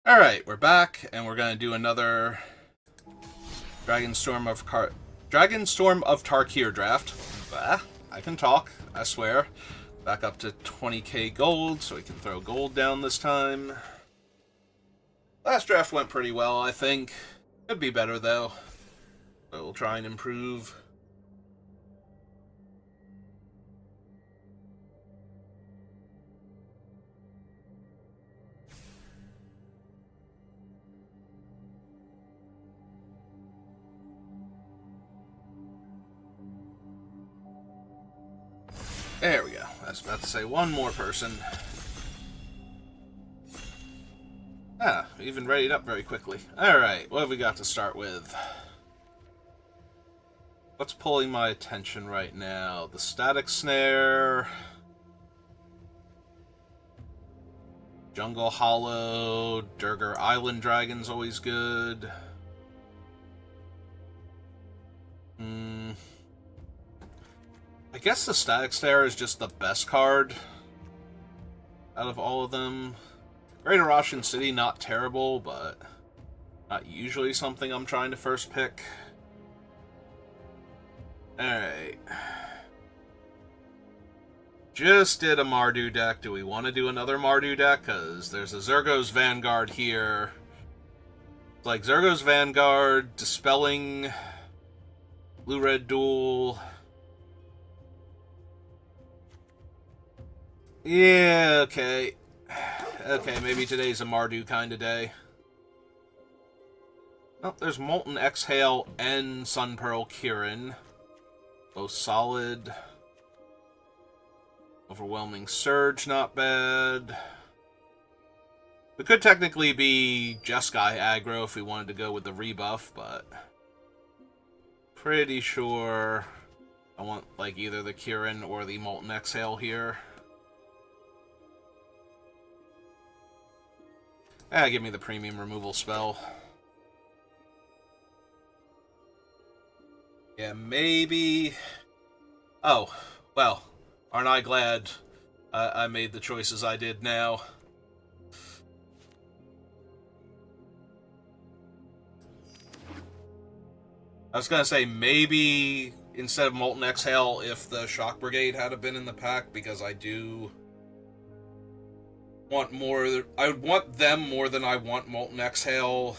Alright, we're back, and we're going to do another Dragonstorm of Tarkir draft. I can talk, I swear. Back up to 20k gold, so we can throw gold down this time. Last draft went pretty well, I think. Could be better, though. But we'll try and improve. There we go. I was about to say one more person. Even readied up very quickly. Alright, what have we got to start with? What's pulling my attention right now? The static snare. Jungle Hollow. Durgar Island Dragon's always good. I guess the static snare is just the best card out of all of them. Great Russian City, not terrible, but not usually something I'm trying to first pick. Alright. Just did a Mardu deck. Do we want to do another Mardu deck? Because there's a Zergo's Vanguard here. It's like Zergo's Vanguard, Dispelling, Blue-Red Duel. Yeah, okay. Okay, maybe today's a Mardu kind of day. Oh, there's Molten Exhale and Sun Pearl Kirin. Both solid. Overwhelming Surge, not bad. We could technically be Jeskai aggro if we wanted to go with the rebuff, but pretty sure I want like either the Kirin or the Molten Exhale here. Give me the premium removal spell. Yeah, maybe. Oh, well, aren't I glad I made the choices I did now? I was gonna say maybe instead of Molten Exhale if the Shock Brigade had been in the pack, because I do want more. I want them more than I want Molten Exhale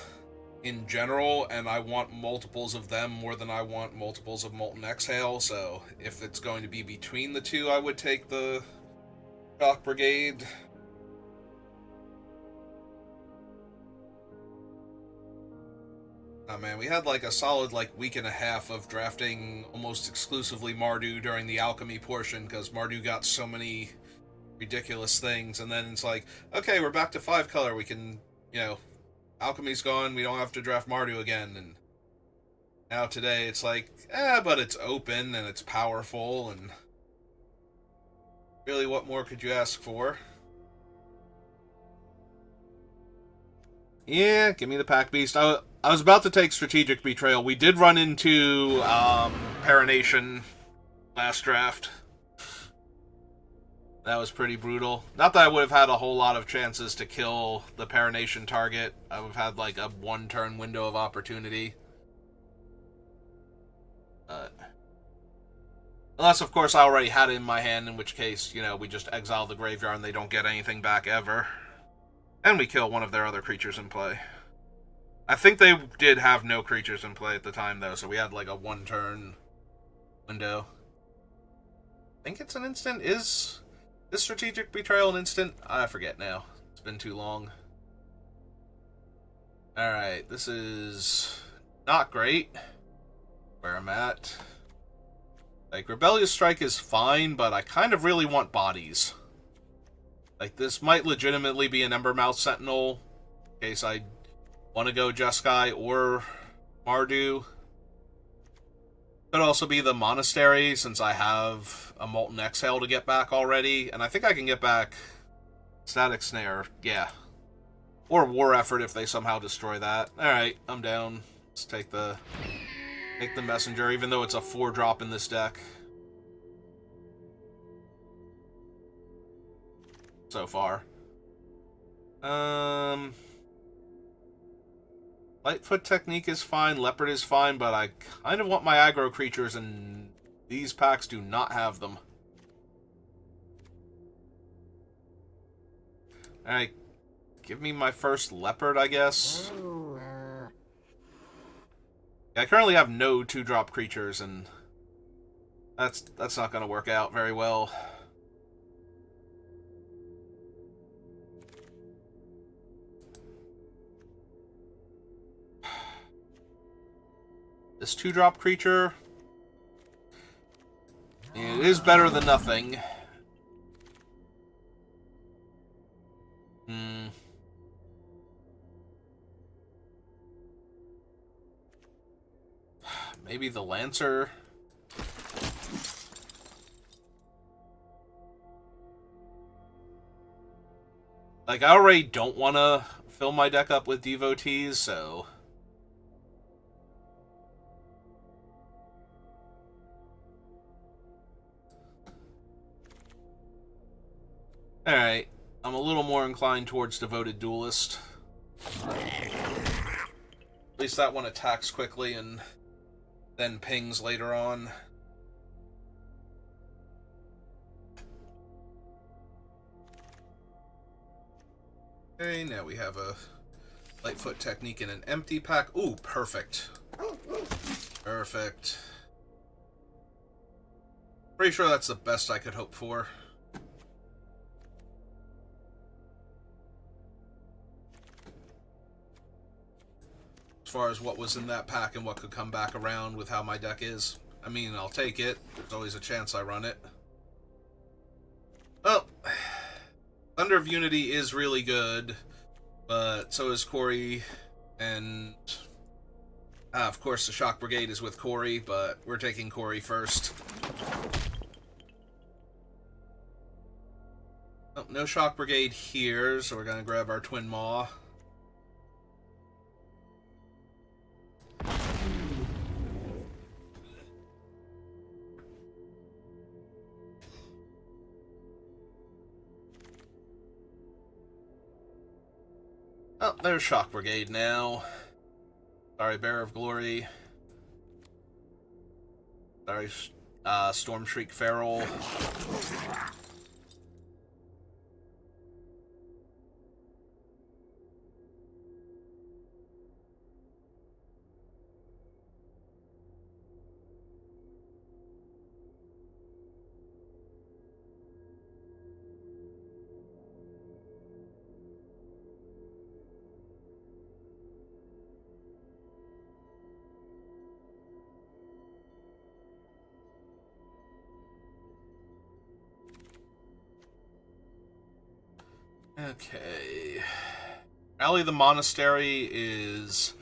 in general, and I want multiples of them more than I want multiples of Molten Exhale, so if it's going to be between the two, I would take the Shock Brigade. Oh man, we had like a solid week and a half of drafting almost exclusively Mardu during the alchemy portion, because Mardu got so many ridiculous things, and then it's like, okay, we're back to 5-color, we can, alchemy's gone, we don't have to draft Mardu again, and now today it's like, but it's open, and it's powerful, and really, what more could you ask for? Yeah, give me the Pack Beast. I was about to take Strategic Betrayal. We did run into Paranation last draft. That was pretty brutal. Not that I would have had a whole lot of chances to kill the Paranation target. I would have had like a 1-turn window of opportunity. Unless, of course, I already had it in my hand, in which case, we just exile the graveyard and they don't get anything back ever. And we kill one of their other creatures in play. I think they did have no creatures in play at the time, though, so we had like a 1-turn window. I think it's an instant. Is Strategic Betrayal an instant? I forget now. It's been too long. Alright, this is not great where I'm at. Like, Rebellious Strike is fine, but I kind of really want bodies. Like, this might legitimately be an Embermouth Sentinel, in case I want to go Jeskai or Mardu. Could also be the Monastery, since I have a Molten Exhale to get back already, and I think I can get back Static Snare, yeah. Or War Effort if they somehow destroy that. Alright, I'm down. Let's take the Messenger, even though it's a 4-drop in this deck. So far. Lightfoot Technique is fine, Leopard is fine, but I kind of want my aggro creatures, and these packs do not have them. Alright, give me my first Leopard, I guess. I currently have no 2-drop creatures, and that's not going to work out very well. This 2-drop creature, it is better than nothing. Maybe the Lancer. Like, I already don't want to fill my deck up with devotees, so... Alright, I'm a little more inclined towards Devoted Duelist. At least that one attacks quickly and then pings later on. Okay, now we have a Lightfoot Technique in an empty pack. Ooh, perfect. Perfect. Pretty sure that's the best I could hope for. As far as what was in that pack and what could come back around with how my deck is. I mean, I'll take it. There's always a chance I run it. Well, Thunder of Unity is really good, but so is Corey, and of course the Shock Brigade is with Corey, but we're taking Corey first. Oh, no Shock Brigade here, so we're going to grab our Twin Maw. Oh, there's Shock Brigade now. Sorry, Bearer of Glory. Sorry, Storm Shriek Feral. Okay. Rally the Monastery is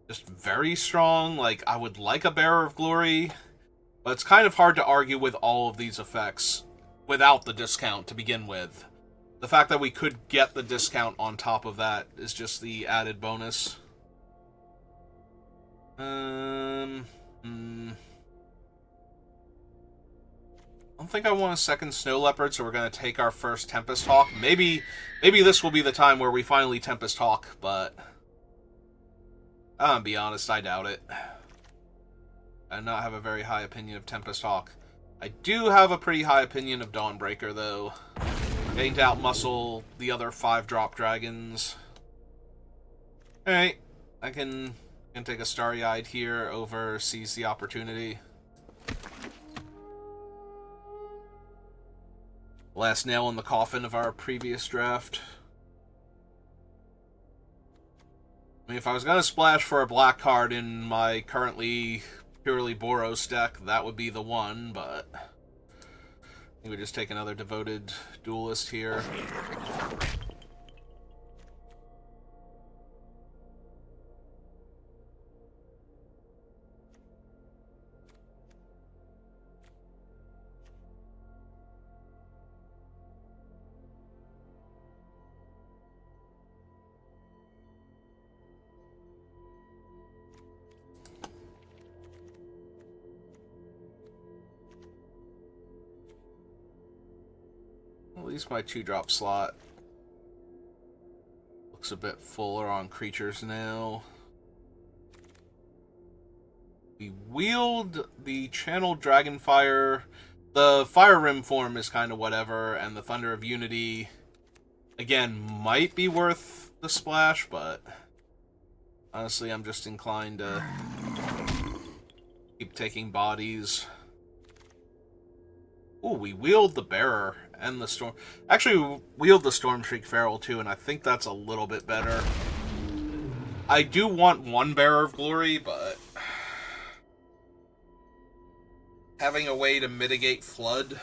just very strong. Like, I would like a Bearer of Glory, but it's kind of hard to argue with all of these effects without the discount to begin with. The fact that we could get the discount on top of that is just the added bonus. I don't think I want a second Snow Leopard, so we're going to take our first Tempest Hawk. Maybe this will be the time where we finally Tempest Hawk, but I'll be honest, I doubt it. I do not have a very high opinion of Tempest Hawk. I do have a pretty high opinion of Dawnbreaker, though. Getting to outmuscle the other 5-drop dragons. Alright, I can take a Starry-Eyed here over Seize the Opportunity. Last nail in the coffin of our previous draft. I mean, if I was going to splash for a black card in my currently purely Boros deck, that would be the one, but we would just take another Devoted Duelist here. At least my 2-drop slot Looks a bit fuller on creatures now. We wield the Channeled Dragonfire. The Fire Rim form is kind of whatever, and the Thunder of Unity, again, might be worth the splash, but honestly, I'm just inclined to keep taking bodies. Ooh, we wield the Bearer and the Storm. Actually, we wield the Stormshriek Feral too, and I think that's a little bit better. I do want one Bearer of Glory, but having a way to mitigate Flood.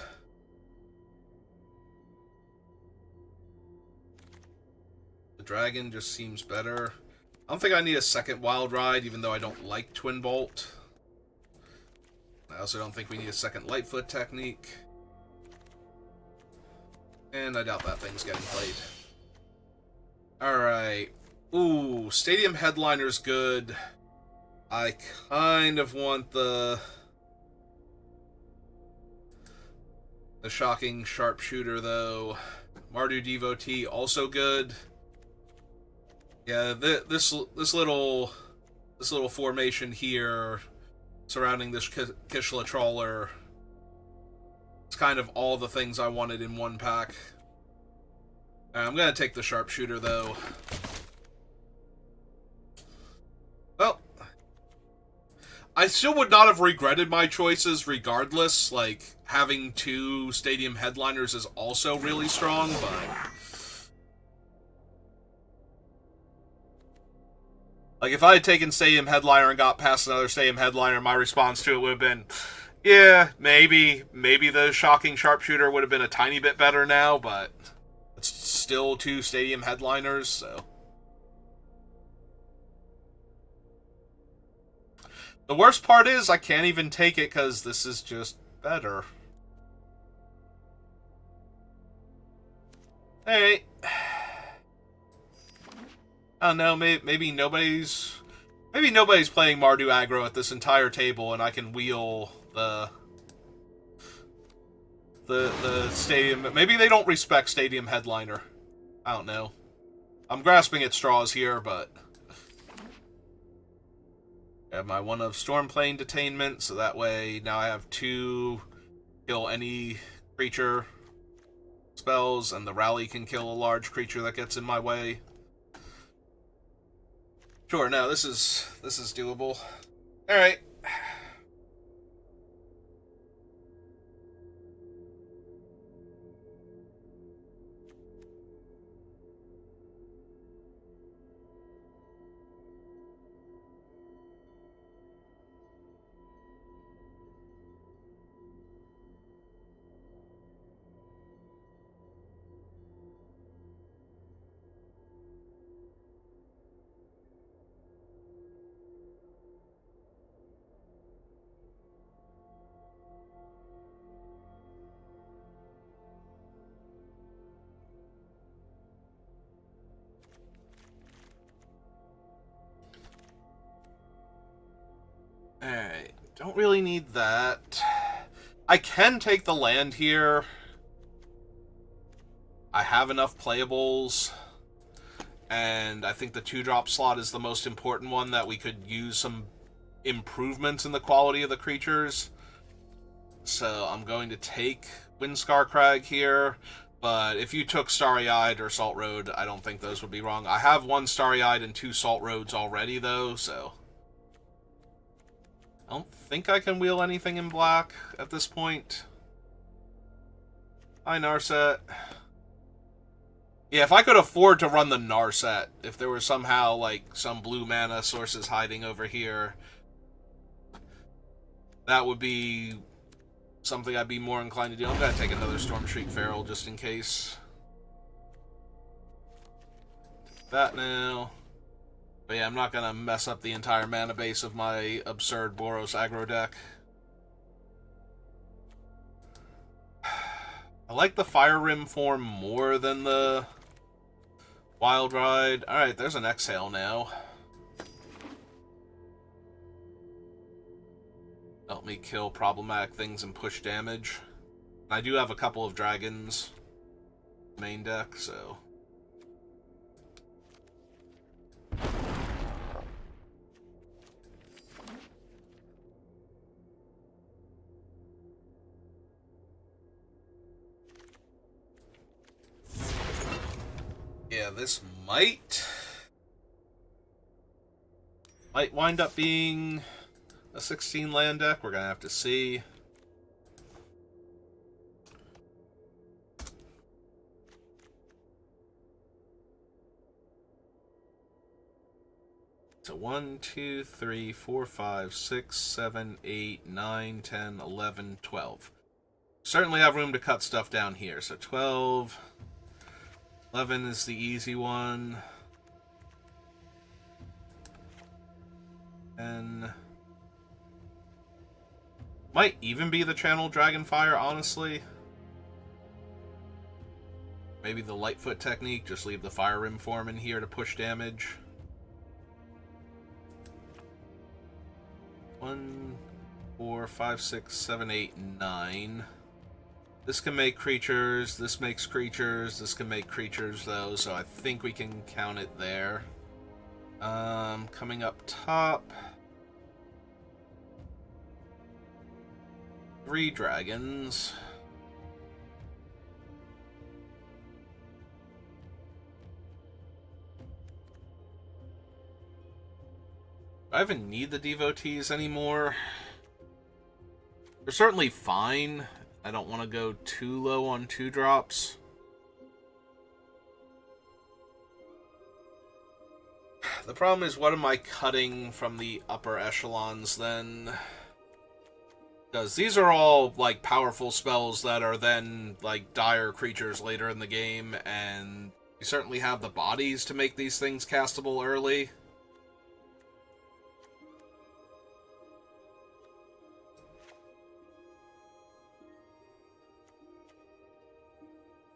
The Dragon just seems better. I don't think I need a second Wild Ride, even though I don't like Twin Bolt. I also don't think we need a second Lightfoot technique. And I doubt that thing's getting played. Alright. Ooh, Stadium Headliner's good. I kind of want the Shocking Sharpshooter, though. Mardu Devotee, also good. Yeah, this little formation here surrounding this Kishla Trawler, it's kind of all the things I wanted in one pack. I'm gonna take the Sharpshooter, though. Well, I still would not have regretted my choices regardless. Like, having two Stadium Headliners is also really strong, but like, if I had taken Stadium Headliner and got past another Stadium Headliner, my response to it would have been, yeah, maybe the Shocking Sharpshooter would have been a tiny bit better now, but it's still two Stadium Headliners, so. The worst part is I can't even take it because this is just better. Hey. I don't know, maybe nobody's playing Mardu aggro at this entire table, and I can wheel the Stadium. Maybe they don't respect Stadium Headliner. I don't know. I'm grasping at straws here, but I have my one of Stormplane Detainment, so that way now I have two kill any creature spells, and the Rally can kill a large creature that gets in my way. Sure, no, this is doable. Alright. Alright, don't really need that. I can take the land here. I have enough playables. And I think the 2-drop slot is the most important one, that we could use some improvements in the quality of the creatures. So I'm going to take Windscar Crag here. But if you took Starry-Eyed or Salt Road, I don't think those would be wrong. I have one Starry-Eyed and 2 Salt Roads already, though, so I don't think I can wheel anything in black at this point. Hi, Narset. Yeah, if I could afford to run the Narset, if there was somehow, like, some blue mana sources hiding over here, that would be something I'd be more inclined to do. I'm going to take another Stormshriek Feral just in case. That now. But yeah, I'm not going to mess up the entire mana base of my absurd Boros aggro deck. I like the Fire Rim form more than the Wild Ride. Alright, there's an Exhale now. Help me kill problematic things and push damage. I do have a couple of dragons main deck, so Yeah, this might wind up being a 16 land deck. We're gonna have to see. So 1, 2, 3, 4, 5, 6, 7, 8, 9, 10, 11, 12. Certainly have room to cut stuff down here. So 12, 11 is the easy one. And might even be the Channel Dragonfire, honestly. Maybe the Lightfoot technique, just leave the Fire Rim form in here to push damage. 1, 4, 5, 6, 7, 8, 9. This can make creatures, this makes creatures, this can make creatures though, so I think we can count it there. Coming up top. 3 dragons. Do I even need the devotees anymore? They're certainly fine. I don't want to go too low on 2 drops. The problem is, what am I cutting from the upper echelons then? Because these are all, like, powerful spells that are then, like, dire creatures later in the game, and you certainly have the bodies to make these things castable early.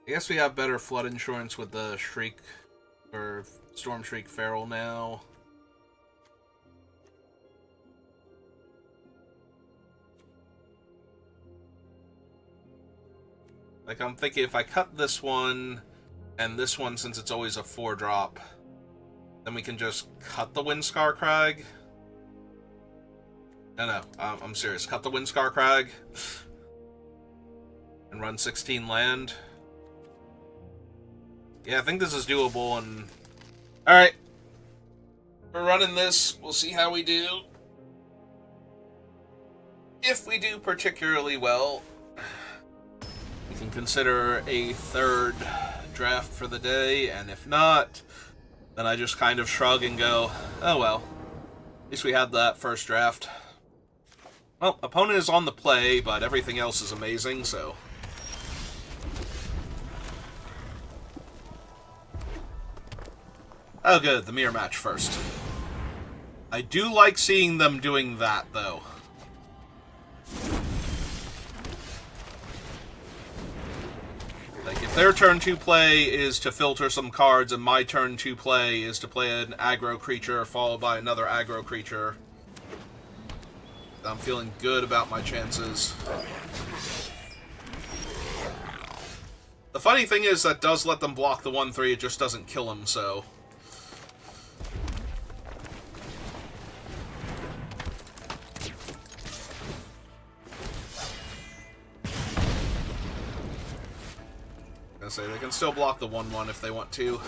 I guess we have better flood insurance with the Shriek, or Storm Shriek Feral now. Like, I'm thinking if I cut this one, and this one, since it's always a 4-drop, then we can just cut the Windscar Crag. No, I'm serious. Cut the Windscar Crag and run 16 land. Yeah, I think this is doable, and... Alright. We're running this. We'll see how we do. If we do particularly well, we can consider a 3rd draft for the day, and if not, then I just kind of shrug and go, oh well. At least we had that first draft. Well, opponent is on the play, but everything else is amazing, so... Oh good, the mirror match first. I do like seeing them doing that, though. Like, if their turn 2 play is to filter some cards, and my turn 2 play is to play an aggro creature followed by another aggro creature, I'm feeling good about my chances. The funny thing is that does let them block the 1/3, it just doesn't kill them, so... I was gonna say, they can still block the 1/1 if they want to.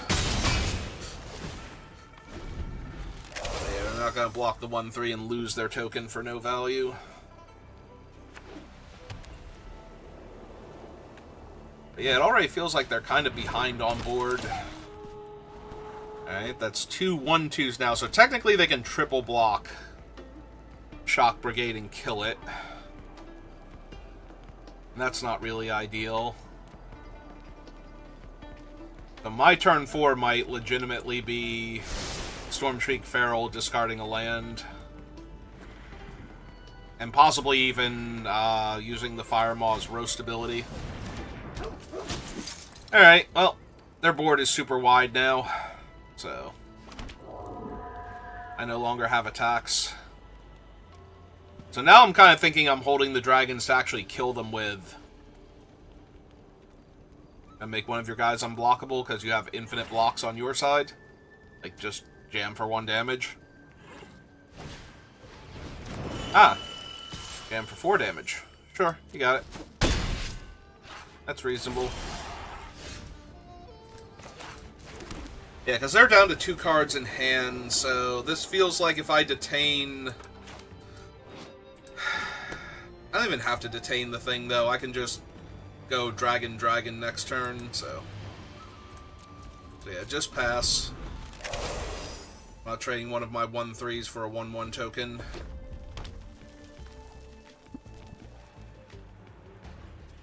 Yeah, they're not gonna block the 1/3 and lose their token for no value. But yeah, it already feels like they're kind of behind on board. Alright, that's 2 1/2s now, so technically they can triple block Shock Brigade and kill it. And that's not really ideal. So my turn 4 might legitimately be Storm Shriek Feral discarding a land. And possibly even using the Fire Maw's roast ability. Alright, well, their board is super wide now. So I no longer have attacks. So now I'm kind of thinking I'm holding the dragons to actually kill them with. And make one of your guys unblockable because you have infinite blocks on your side. Like, just jam for 1 damage. Ah! Jam for 4 damage. Sure, you got it. That's reasonable. Yeah, because they're down to 2 cards in hand, so this feels like if I detain... I don't even have to detain the thing, though. I can just go Dragon next turn, so yeah, just pass. I'm not trading one of my 1/3s for a 1/1 token.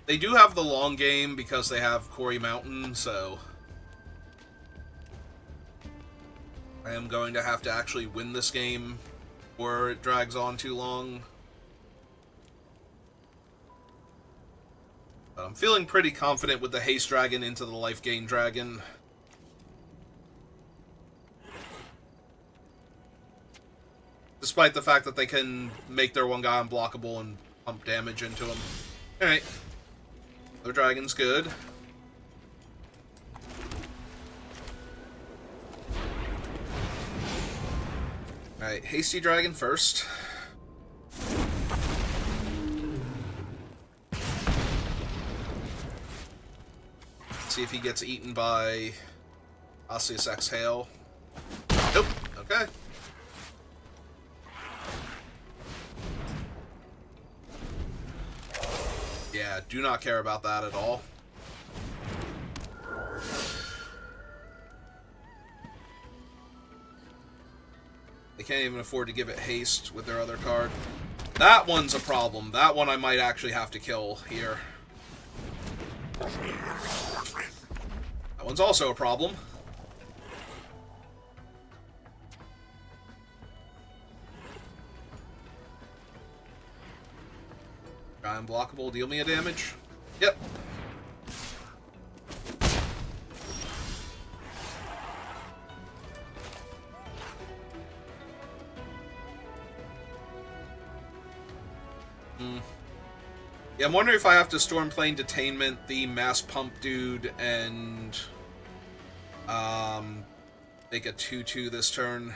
They do have the long game because they have Quarry Mountain, so I am going to have to actually win this game or it drags on too long. But I'm feeling pretty confident with the Haste Dragon into the Life Gain Dragon. Despite the fact that they can make their one guy unblockable and pump damage into him. Alright. Their dragon's good. Alright, Hasty Dragon first. See if he gets eaten by Osseous Exhale. Nope. Okay. Yeah, do not care about that at all. They can't even afford to give it haste with their other card. That one's a problem. That one I might actually have to kill here. That one's also a problem. Guy unblockable, deal me a damage. Yep. Yeah, I'm wondering if I have to Stormplane Detainment, the Mass Pump dude, and make a 2/2 this turn.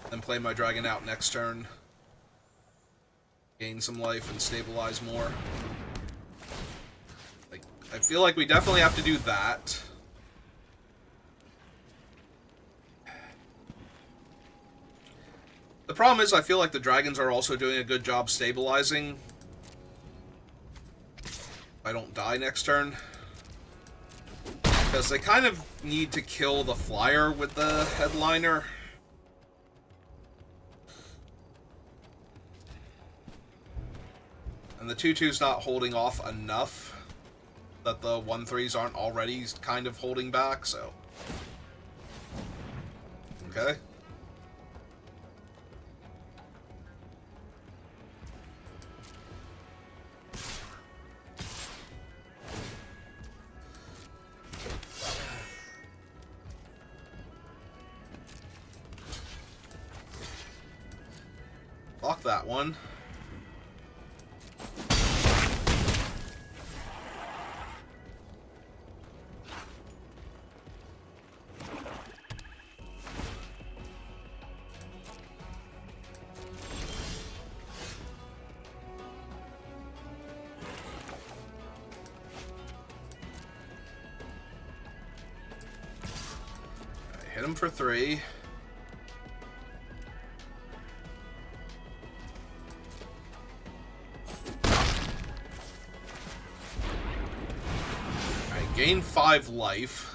Then play my dragon out next turn. Gain some life and stabilize more. Like, I feel like we definitely have to do that. The problem is I feel like the dragons are also doing a good job stabilizing. If I don't die next turn. Because they kind of need to kill the flyer with the headliner. And the 2/2's not holding off enough that the 1/3s aren't already kind of holding back, so. Okay. Block that one. Hit him for 3. I gain 5 life.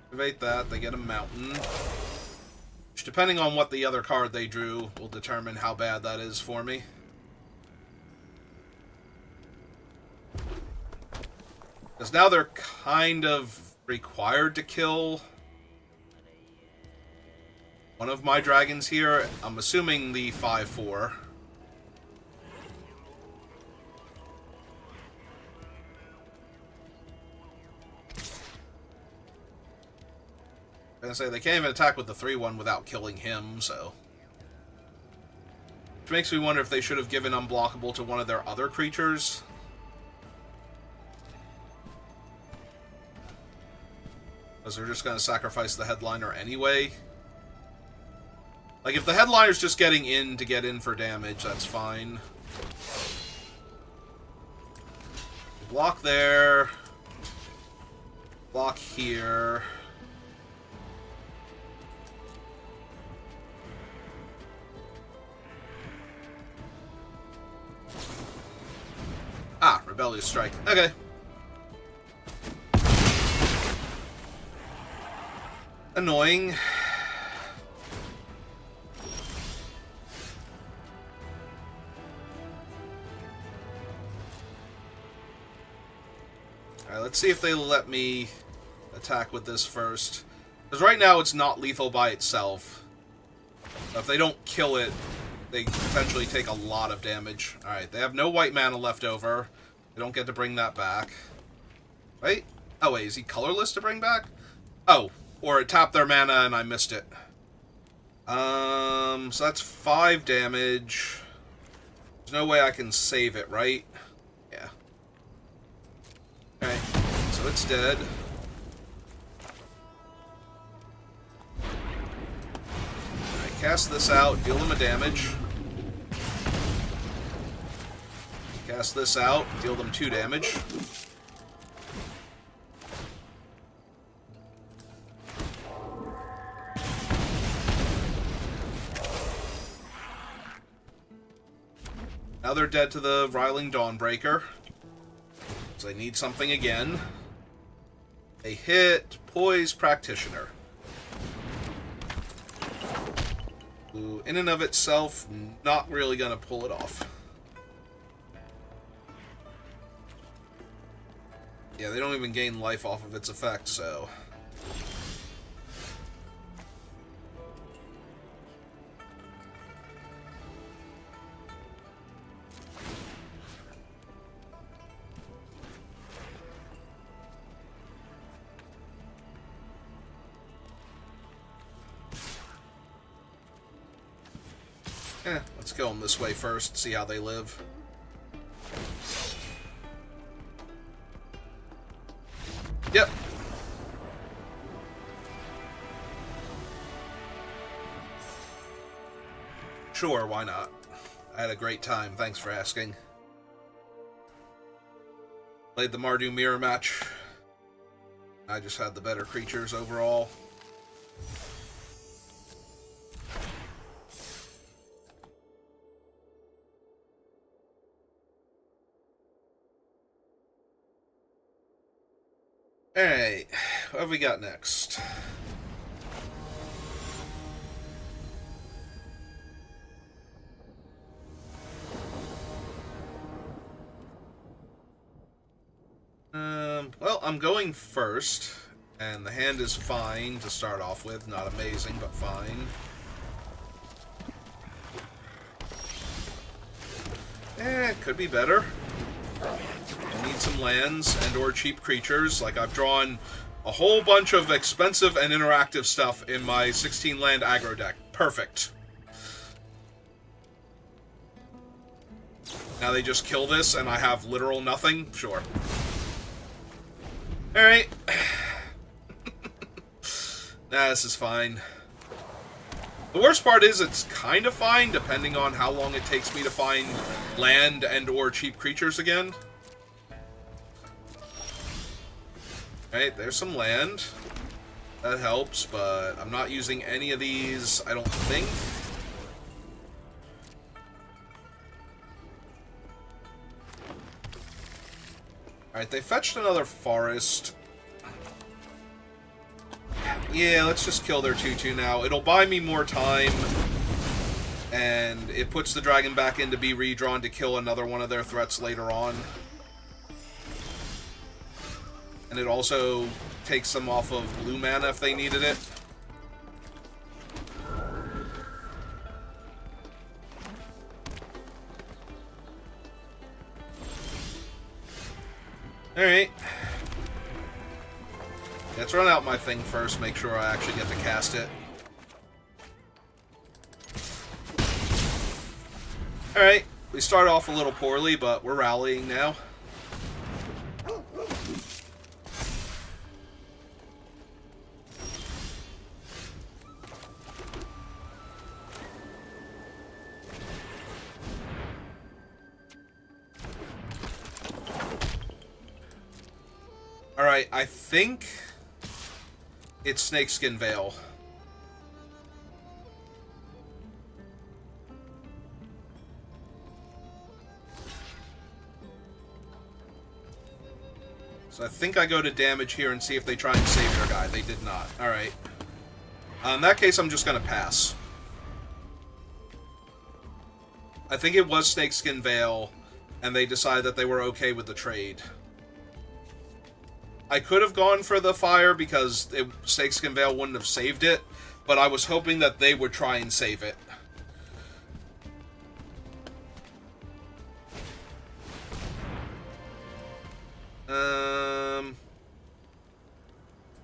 Activate that, they get a mountain. Which, depending on what the other card they drew, will determine how bad that is for me. Because now they're kind of required to kill one of my dragons here. I'm assuming the 5/4. I was gonna say, they can't even attack with the 3/1 without killing him, so. Which makes me wonder if they should have given unblockable to one of their other creatures. Because they're just going to sacrifice the headliner anyway. Like, if the headliner's just getting in to get in for damage, that's fine. Block there. Block here. Ah, Rebellious Strike. Okay. Annoying. Alright, let's see if they let me attack with this first. Because right now it's not lethal by itself. If they don't kill it, they potentially take a lot of damage. Alright, they have no white mana left over. They don't get to bring that back. Right? Oh wait, is he colorless to bring back? Oh, or it tapped their mana and I missed it. So that's 5 damage. There's no way I can save it, right? Yeah. Alright, so it's dead. Alright, cast this out, deal them a damage. Cast this out, deal them 2 damage. Now they're dead to the Riling Dawnbreaker. So they need something again. They hit Poise Practitioner. Who, in and of itself, not really gonna pull it off. Yeah, they don't even gain life off of its effect, so... let's go them this way first, see how they live. Yep. Sure, why not? I had a great time, thanks for asking. Played the Mardu mirror match. I just had the better creatures overall. Alright, what have we got next? Well, I'm going first, and the hand is fine to start off with. Not amazing, but fine. It could be better. I need some lands and or cheap creatures. Like, I've drawn a whole bunch of expensive and interactive stuff in my 16-land aggro deck. Perfect. Now they just kill this and I have literal nothing? Sure. Alright. Nah, this is fine. The worst part is it's kind of fine, depending on how long it takes me to find land and or cheap creatures again. Alright, there's some land. That helps, but I'm not using any of these, I don't think. Alright, they fetched another forest. Yeah, let's just kill their 2/2 now. It'll buy me more time, and it puts the dragon back in to be redrawn to kill another one of their threats later on. And it also takes them off of blue mana if they needed it. Alright. Let's run out my thing first, make sure I actually get to cast it. Alright, we start off a little poorly, but we're rallying now. Alright, I think it's Snakeskin Veil. So I think I go to damage here and see if they try and save their guy. They did not. Alright. In that case, I'm just going to pass. I think it was Snakeskin Veil, and they decided that they were okay with the trade. I could have gone for the fire because Snakeskin Veil wouldn't have saved it, but I was hoping that they would try and save it.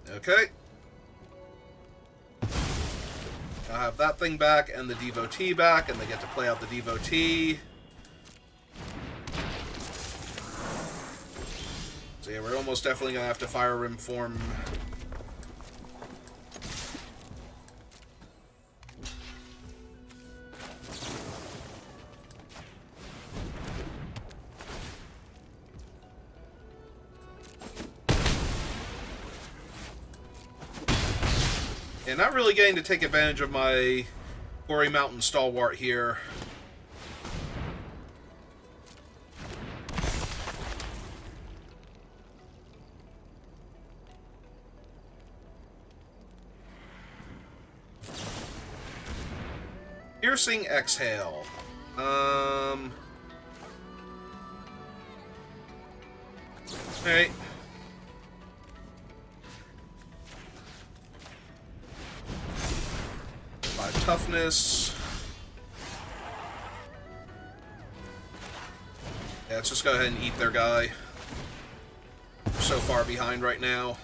Okay. I have that thing back and the Devotee back, and they get to play out the Devotee. So yeah, we're almost definitely going to have to Fire Rim form. And not really getting to take advantage of my Quarry Mountain Stalwart here. Piercing Exhale. Alright. Toughness. Yeah, let's just go ahead and eat their guy. We're so far behind right now.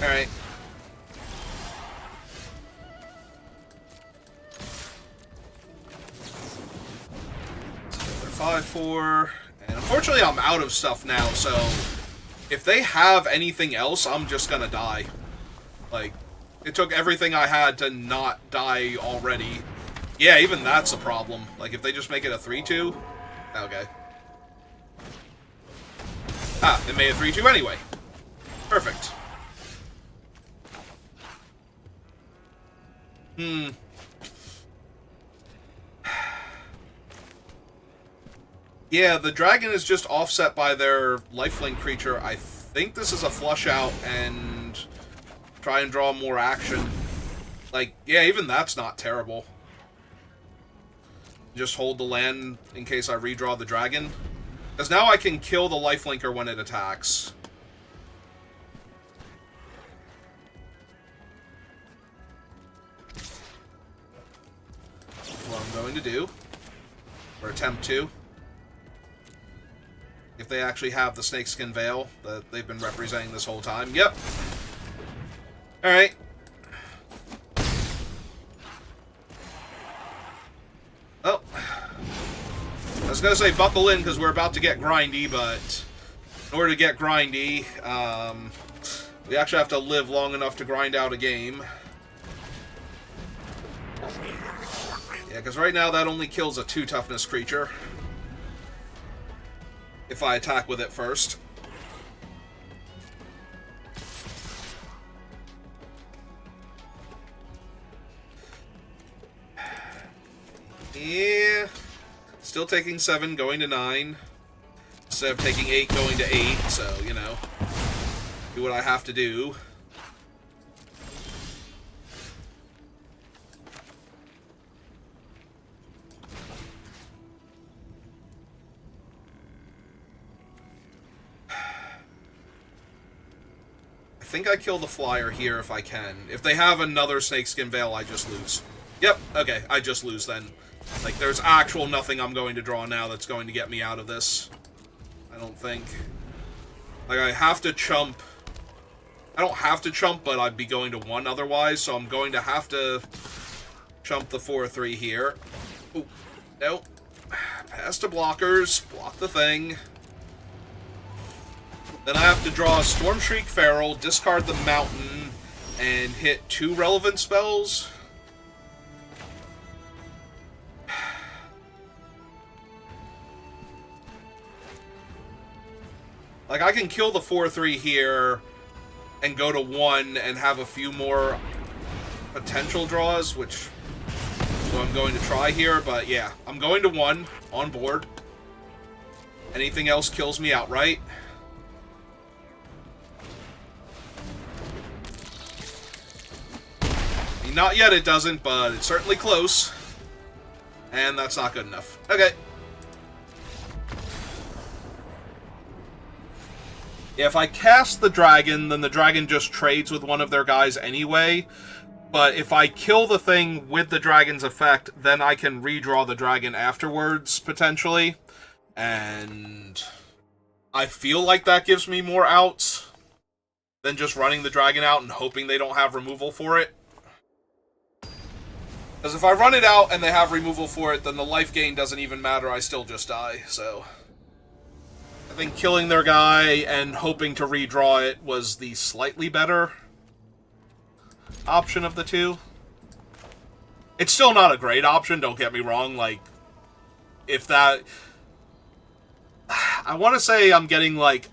Alright. 5-4, and unfortunately I'm out of stuff now, so if they have anything else, I'm just gonna die. Like, it took everything I had to not die already. Yeah, even that's a problem. Like, if they just make it a 3-2, okay. Ah, it made a 3-2 anyway. Perfect. Yeah, the dragon is just offset by their lifelink creature. I think this is a flush out and try and draw more action. Like, yeah, even that's not terrible. Just hold the land in case I redraw the dragon. Because now I can kill the lifelinker when it attacks. That's what I'm going to do. Or attempt to. If they actually have the Snakeskin Veil that they've been representing this whole time. Yep. Alright. Oh. I was going to say buckle in because we're about to get grindy, but in order to get grindy, we actually have to live long enough to grind out a game. Yeah, because right now that only kills a 2 toughness creature. If I attack with it first. Yeah. Still taking 7, going to 9. Instead of taking 8, going to 8. So, you know. Do what I have to do. I think I kill the flyer here if I can. If they have another Snakeskin Veil, I just lose. Yep, okay, I just lose then. Like, there's actual nothing I'm going to draw now that's going to get me out of this. I don't think. Like, I have to chump. I don't have to chump, but I'd be going to 1 otherwise, so I'm going to have to chump the 4-3 here. Ooh, nope. Pass to blockers. Block the thing. Then I have to draw Storm Shriek Feral, discard the Mountain, and hit 2 relevant spells. Like, I can kill the 4/3 here and go to 1 and have a few more potential draws, which so I'm going to try here, but yeah, I'm going to 1 on board. Anything else kills me outright. Not yet it doesn't, but it's certainly close. And that's not good enough. Okay. Yeah, if I cast the dragon, then the dragon just trades with one of their guys anyway. But if I kill the thing with the dragon's effect, then I can redraw the dragon afterwards, potentially. And I feel like that gives me more outs than just running the dragon out and hoping they don't have removal for it. Because if I run it out and they have removal for it, then the life gain doesn't even matter, I still just die, so... I think killing their guy and hoping to redraw it was the slightly better option of the two. It's still not a great option, don't get me wrong, like... If that... I want to say I'm getting, like,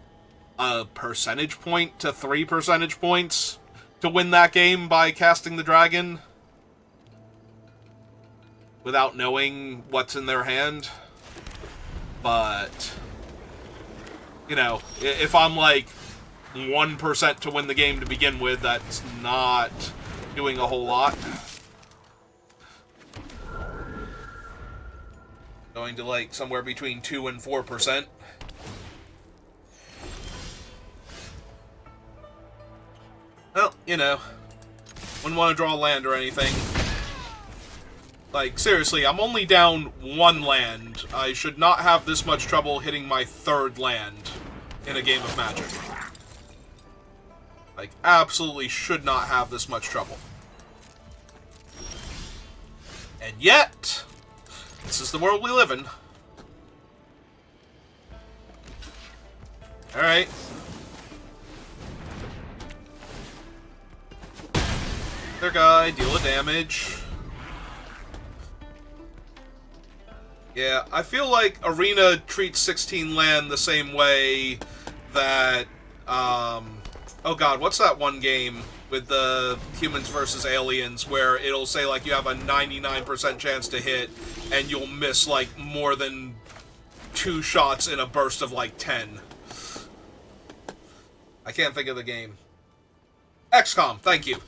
a percentage point to 3 percentage points to win that game by casting the dragon without knowing what's in their hand. But, you know, if I'm like 1% to win the game to begin with, that's not doing a whole lot. Going to like somewhere between 2 and 4%. Well, you know, wouldn't want to draw land or anything. Like, seriously, I'm only down 1 land. I should not have this much trouble hitting my 3rd land in a game of Magic. Like, absolutely should not have this much trouble. And yet, this is the world we live in. Alright. Their guy, deal a damage. Yeah, I feel like Arena treats 16 land the same way that, oh god, what's that one game with the humans versus aliens where it'll say, like, you have a 99% chance to hit, and you'll miss, like, more than 2 shots in a burst of, like, 10. I can't think of the game. XCOM, thank you.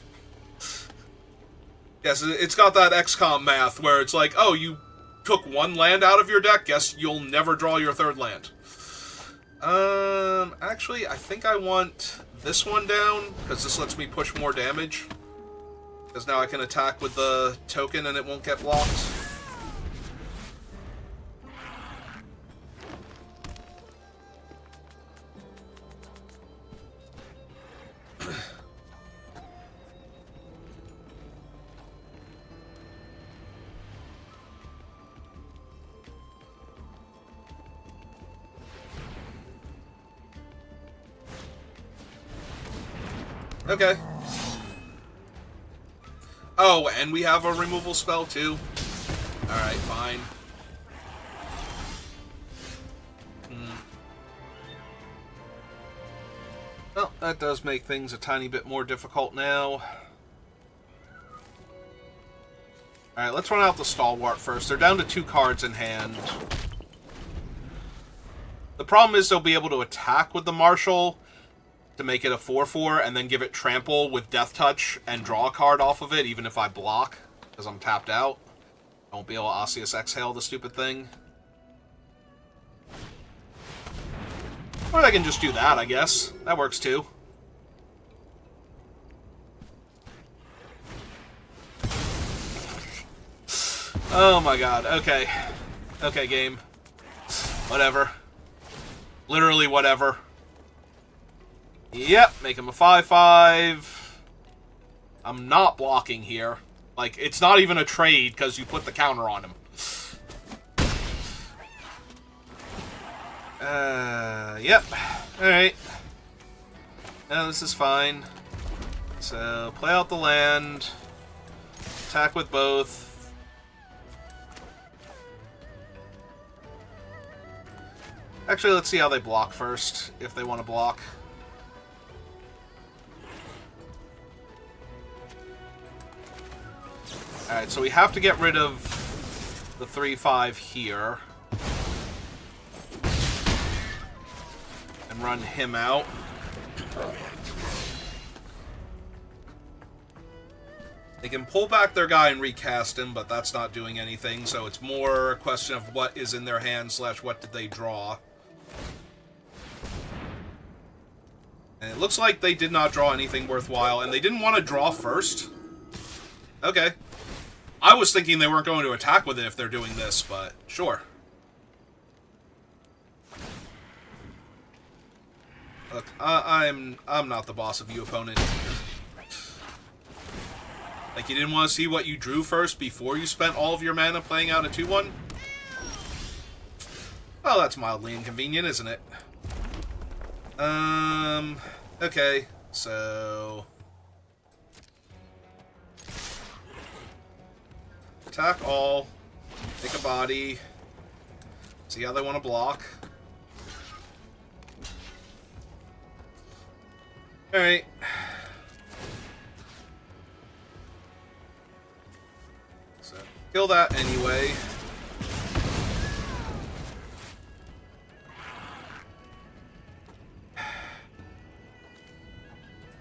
Yes, it's got that XCOM math where it's like, oh, you took 1 land out of your deck, guess you'll never draw your 3rd land. Actually, I think I want this one down, because this lets me push more damage. Because now I can attack with the token and it won't get blocked. Okay. Oh, and we have a removal spell, too. Alright, fine. Well, that does make things a tiny bit more difficult now. Alright, let's run out the Stalwart first. They're down to 2 cards in hand. The problem is they'll be able to attack with the Marshal to make it a 4/4, and then give it Trample with Death Touch and draw a card off of it, even if I block, because I'm tapped out. I won't be able to Osseous Exhale the stupid thing. Or I can just do that, I guess. That works too. Oh my god, okay. Okay, game. Whatever. Literally whatever. Yep, make him a 5/5. I'm not blocking here. Like, it's not even a trade because you put the counter on him. Yep. Alright. No, this is fine. So, play out the land. Attack with both. Actually, let's see how they block first, if they want to block. Alright, so we have to get rid of the 3-5 here. And run him out. They can pull back their guy and recast him, but that's not doing anything, so it's more a question of what is in their hand / what did they draw. And it looks like they did not draw anything worthwhile, and they didn't want to draw first. Okay. I was thinking they weren't going to attack with it if they're doing this, but sure. Look, I'm not the boss of you, opponent. Like, you didn't want to see what you drew first before you spent all of your mana playing out a 2-1? Well, that's mildly inconvenient, isn't it? Okay, so... attack all, take a body, see how they want to block. Alright. So, kill that anyway.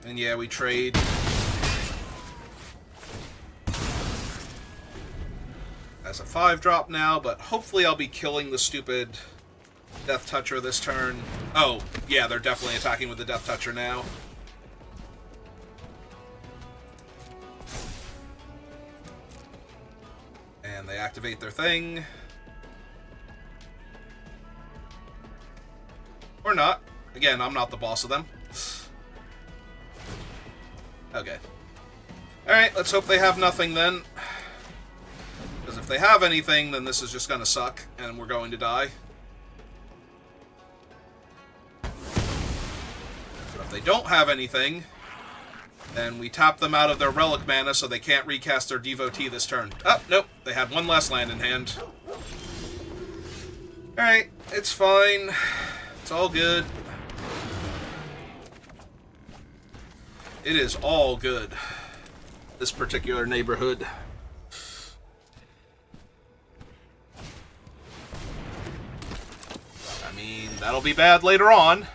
And yeah, we trade. As a 5-drop now, but hopefully I'll be killing the stupid Death Toucher this turn. Oh, yeah, they're definitely attacking with the Death Toucher now. And they activate their thing. Or not. Again, I'm not the boss of them. Okay. Alright, let's hope they have nothing then. Because if they have anything, then this is just going to suck, and we're going to die. But if they don't have anything, then we tap them out of their relic mana so they can't recast their Devotee this turn. Oh, nope. They had one less land in hand. Alright, it's fine. It's all good. It is all good. This particular neighborhood. I mean, that'll be bad later on.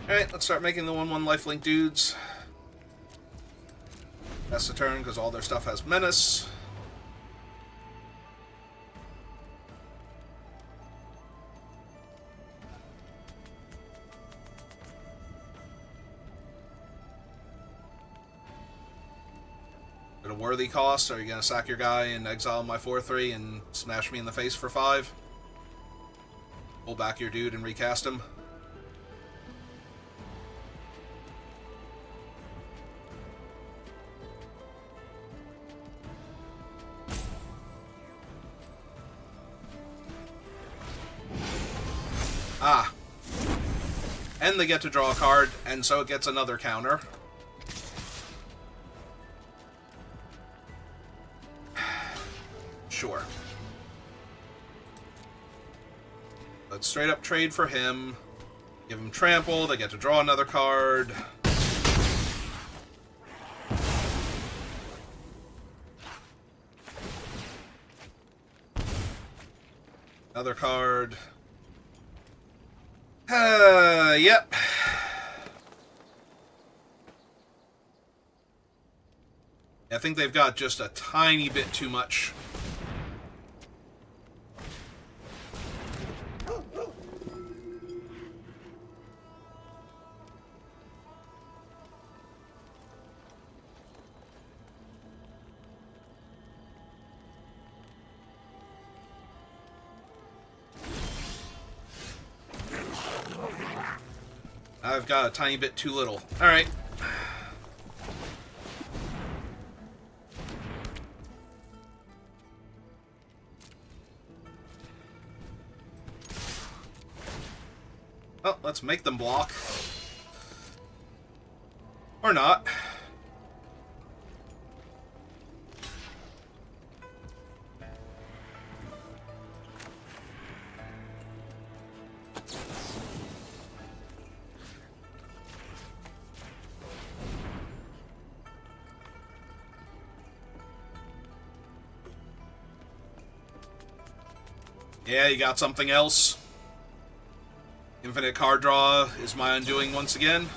Alright, let's start making the 1/1 lifelink dudes. That's the turn, because all their stuff has menace. At a worthy cost, are you going to sack your guy and exile my 4/3 and smash me in the face for 5? Pull back your dude and recast him? Ah. And they get to draw a card, and so it gets another counter. Sure. Let's straight up trade for him. Give him trample, they get to draw another card. Another card. Yep. I think they've got just a tiny bit too much. I've got a tiny bit too little. Alright. Well, let's make them block. Or not. Yeah, you got something else? Infinite card draw is my undoing once again.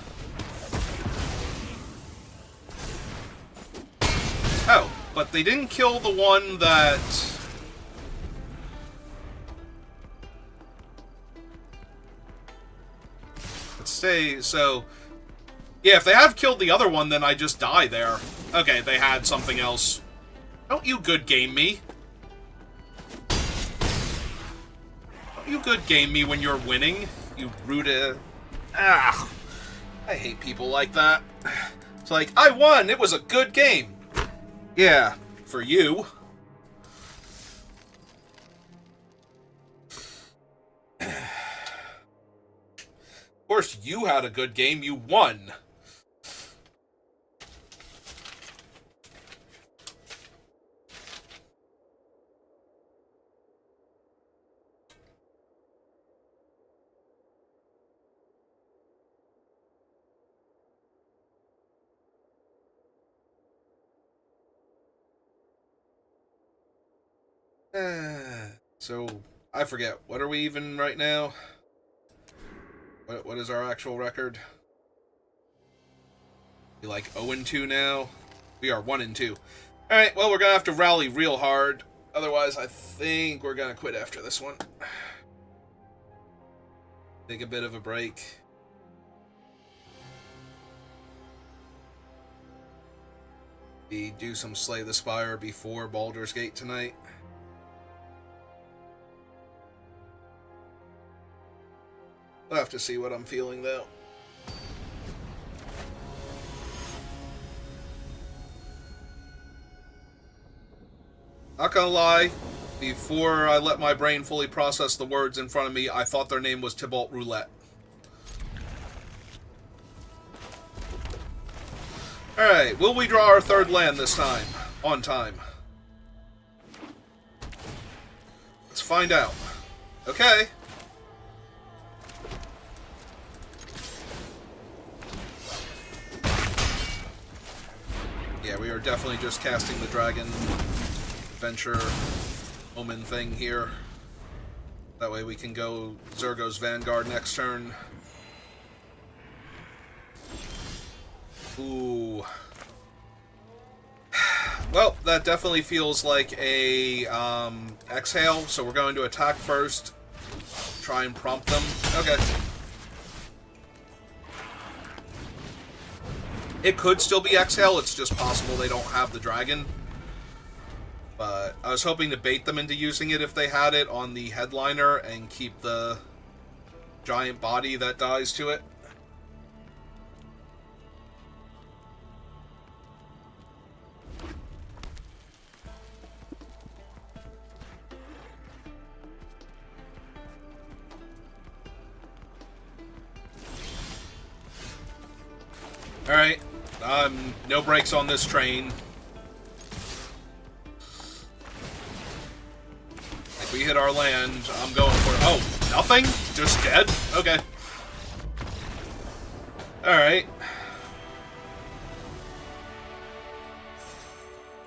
Oh, but they didn't kill the one that... Let's say, so... Yeah, if they have killed the other one, then I just die there. Okay, they had something else. Don't you good game me. Don't you good game me when you're winning. You rude... Ah! I hate people like that. It's like, I won! It was a good game! Yeah, for you. Of course, you had a good game. You won. So, I forget. What are we even right now? What is our actual record? We like 0-2 now? We are 1-2. Alright, well, we're gonna have to rally real hard. Otherwise, I think we're gonna quit after this one. Take a bit of a break. We do some Slay the Spire before Baldur's Gate tonight. We'll have to see what I'm feeling, though. Not gonna lie, before I let my brain fully process the words in front of me, I thought their name was Tybalt Roulette. Alright, will we draw our third land this time? On time. Let's find out. Okay. Yeah, we are definitely just casting the Dragon Venture Omen thing here. That way we can go Zergo's Vanguard next turn. Ooh. Well, that definitely feels like a exhale, so we're going to attack first. Try and prompt them. Okay. It could still be exhale, it's just possible they don't have the dragon. But I was hoping to bait them into using it if they had it on the headliner and keep the giant body that dies to it. Alright, no brakes on this train. If we hit our land, I'm going for it. Oh, nothing? Just dead? Okay. Alright.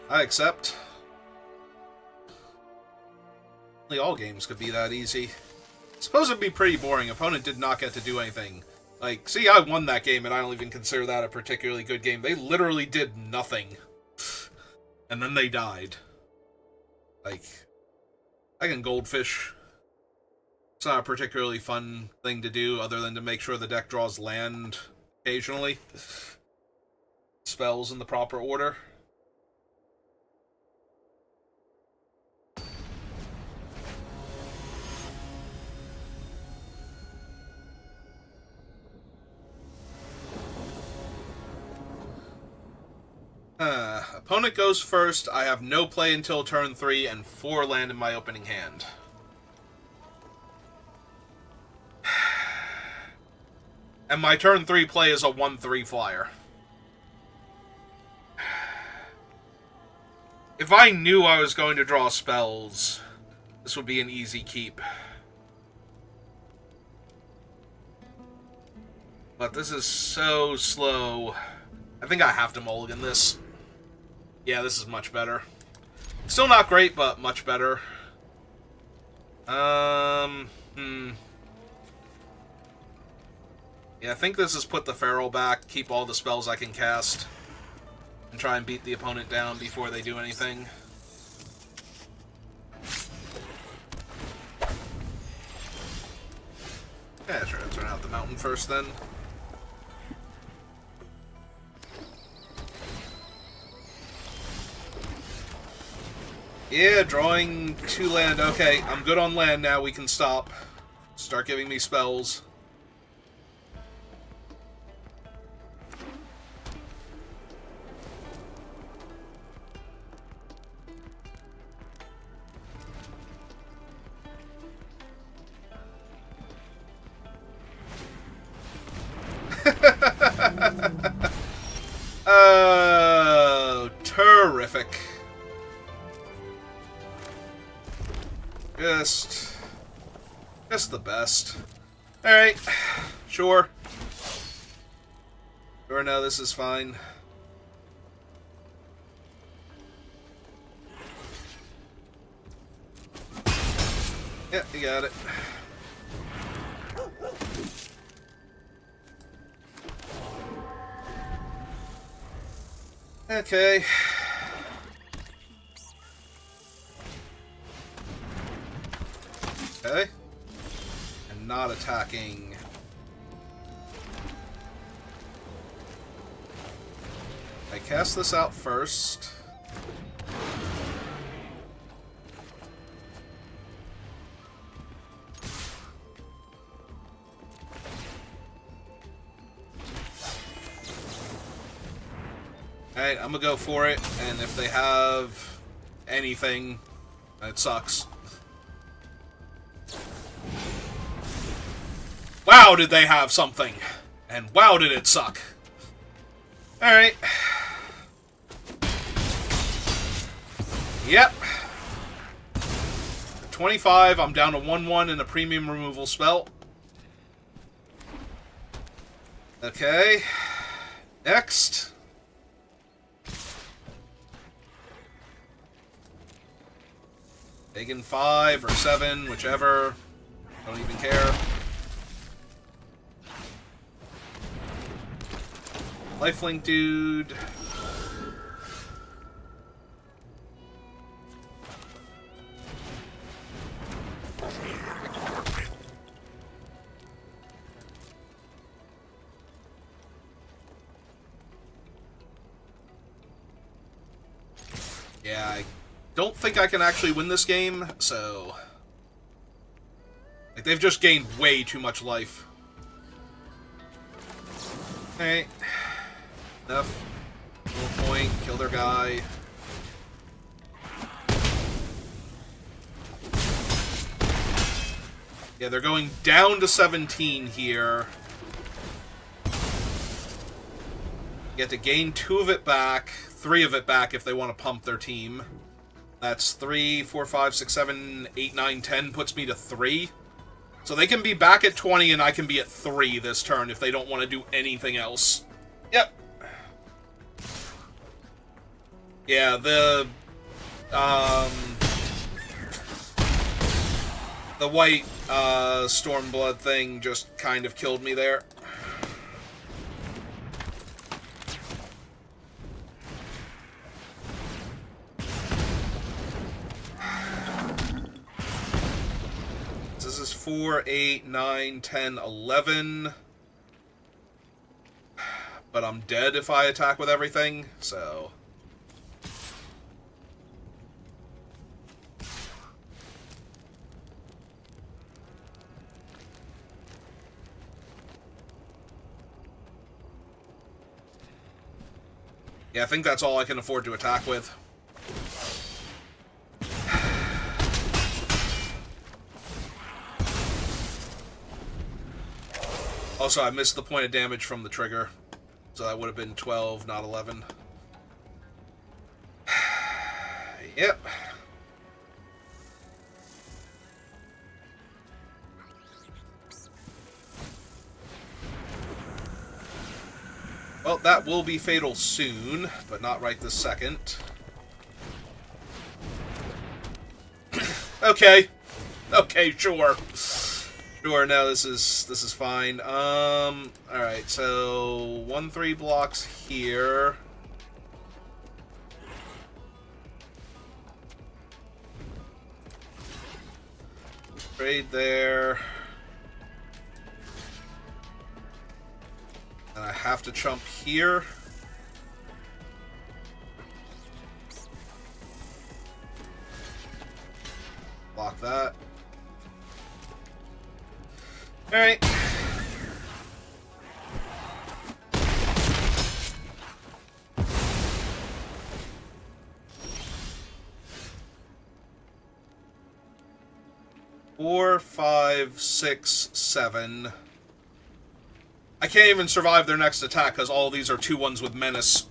I accept. Only all games could be that easy. Suppose it'd be pretty boring. Opponent did not get to do anything. Like, see, I won that game, and I don't even consider that a particularly good game. They literally did nothing. And then they died. Like, I can Goldfish. It's not a particularly fun thing to do, other than to make sure the deck draws land occasionally. Spells in the proper order. Opponent goes first. I have no play until turn 3 and 4 land in my opening hand. And my turn 3 play is a 1/3 flyer. If I knew I was going to draw spells, this would be an easy keep. But this is so slow. I think I have to mulligan this. Yeah, this is much better. Still not great, but much better. Yeah, I think this is put the Feral back, keep all the spells I can cast, and try and beat the opponent down before they do anything. Yeah, sure, let's run out the mountain first then. Yeah, drawing 2 land. Okay, I'm good on land now. We can stop. Start giving me spells. Oh, terrific. Just the best. Alright. Sure. Sure, no, this is fine. Yeah, you got it. Okay. Okay. And not attacking. I cast this out first. Alright, I'm gonna go for it, and if they have anything, it sucks. Wow, did they have something! And wow, did it suck! Alright. Yep. 25, I'm down to 1/1 and a premium removal spell. Okay. Next. Taking 5 or 7, whichever. Don't even care. Lifelink dude. Yeah, I don't think I can actually win this game, so... Like, they've just gained way too much life. Alright. Enough. Little point, kill their guy. Yeah, they're going down to 17 here. You get to gain 2 of it back, 3 of it back if they want to pump their team. That's 3, 4, 5, 6, 7, 8, 9, 10, puts me to 3. So they can be back at 20 and I can be at 3 this turn if they don't want to do anything else. Yep. Yeah, the white Stormblood thing just kind of killed me there. This is 4, 8, 9, 10, 11. But I'm dead if I attack with everything, so... Yeah, I think that's all I can afford to attack with. Also, I missed the point of damage from the trigger. So that would have been 12, not 11. Yep. Well, that will be fatal soon, but not right this second. Okay. Okay, sure. Sure, no, this is fine. Alright, so 1-3 blocks here. Trade there. And I have to jump here. Block that. Alright. Four, 5, 6, 7. I can't even survive their next attack because all these are 2-1s with menace.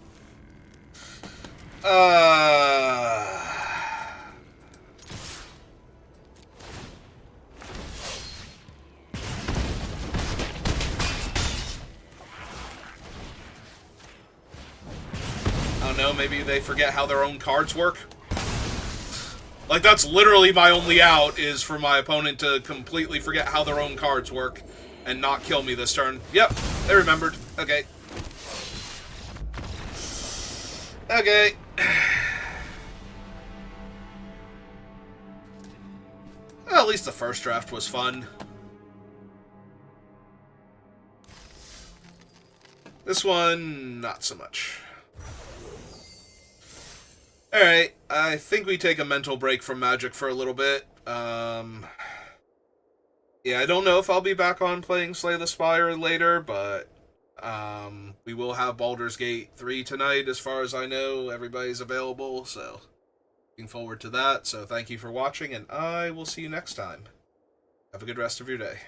I don't know, maybe they forget how their own cards work? Like, that's literally my only out, is for my opponent to completely forget how their own cards work and not kill me this turn. Yep, they remembered. Okay. Okay. Well, at least the first draft was fun. This one, not so much. Alright, I think we take a mental break from Magic for a little bit. Yeah, I don't know if I'll be back on playing Slay the Spire later, but we will have Baldur's Gate 3 tonight, as far as I know. Everybody's available, so looking forward to that. So thank you for watching, and I will see you next time. Have a good rest of your day.